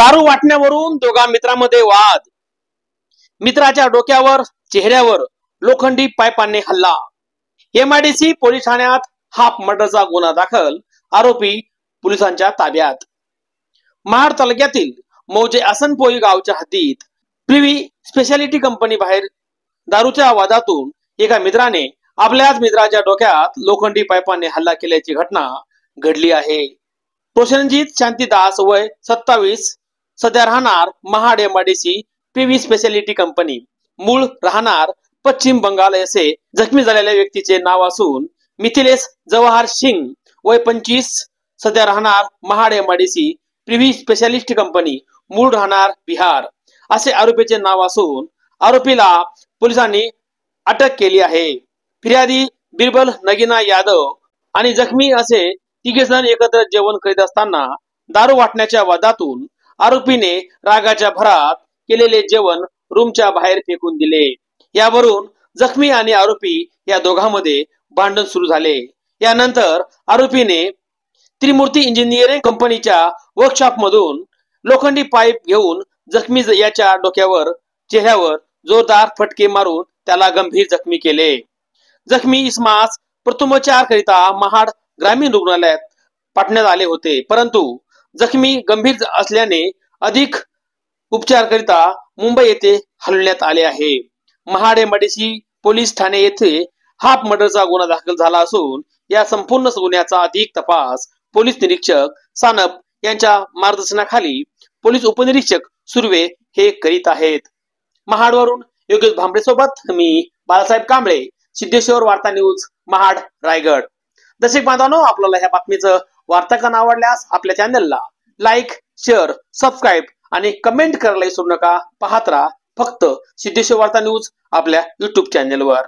दारू वाटण्यावरून दोघा मित्रांमध्ये वाद. मित्राच्या डोक्यावर चेहऱ्यावर लोखंडी पाईपाने हल्ला. एमआयडीसी पोलीस ठाण्यात हाफ मर्डरचा गुन्हा दाखल. आरोपी पोलिसांच्या ताब्यात. महाड तालुक्यातील मौजे आसनपोई गावच्या हद्दीत प्रिव्ही स्पेशालिटी कंपनी बाहेर दारूच्या वादातून एका मित्राने आपल्याच मित्राच्या डोक्यात लोखंडी पाईपाने हल्ला केल्याची घटना घडली आहे. प्रोशनजीत शांतीदास वय 27, सध्या राहणार Mahad MIDC privy speciality company, मूळ राहणार पश्चिम बंगाल असे जखमी झालेल्या व्यक्तीचे नाव असून मिथिलेश जवाहर सिंग वय 25, सध्या राहणार Mahad MIDC privy specialist company, मूळ राहणार बिहार असे आरोपीचे नाव असून आरोपीला पोलिसांनी अटक केली आहे. फिर्यादी बिरबल नगीना यादव आणि जखमी असे तिघे जण एकत्र जेवण करीत असताना दारू वाटण्याच्या वादातून आरोपीने रागाच्या भरात केलेले जेवण रूमच्या बाहेर फेकून दिले. यावरून जखमी आणि आरोपी या दोघांमध्ये भांडण सुरू झाले. यानंतर आरोपीने त्रिमूर्ती इंजिनिअरिंग कंपनीच्या वर्कशॉप मधून लोखंडी पाईप घेऊन जखमी याच्या डोक्यावर चेहऱ्यावर जोरदार फटके मारून त्याला गंभीर जखमी केले. जखमी इसमास प्रथमोपचार करिता महाड ग्रामीण रुग्णालयात पाठवण्यात आले होते, परंतु जखमी गंभीर असल्याने अधिक उपचार करिता मुंबई येथे हलवण्यात आले आहे. महाड एमआयडीसी पोलीस ठाणे येथे हाफ मर्डरचा गुन्हा दाखल झाला असून या संपूर्ण गुन्ह्याचा अधिक तपास पोलीस निरीक्षक सानप यांच्या मार्गदर्शनाखाली पोलीस उपनिरीक्षक सुर्वे हे करीत आहेत. महाडवरून योगेश भांबरे सोबत मी बाळासाहेब कांबळे, सिद्धेश्वर वार्ता न्यूज, महाड, रायगड. दर्शक बांधवांनो, आपल्याला ह्या बातमीचं वार्तांकन आवडल्यास आपल्या चॅनलला लाईक, शेअर, सबस्क्राईब आणि कमेंट करायला विसरू नका. पाहत राहा फक्त सिद्धेश्वर वार्ता न्यूज आपल्या युट्यूब चॅनलवर.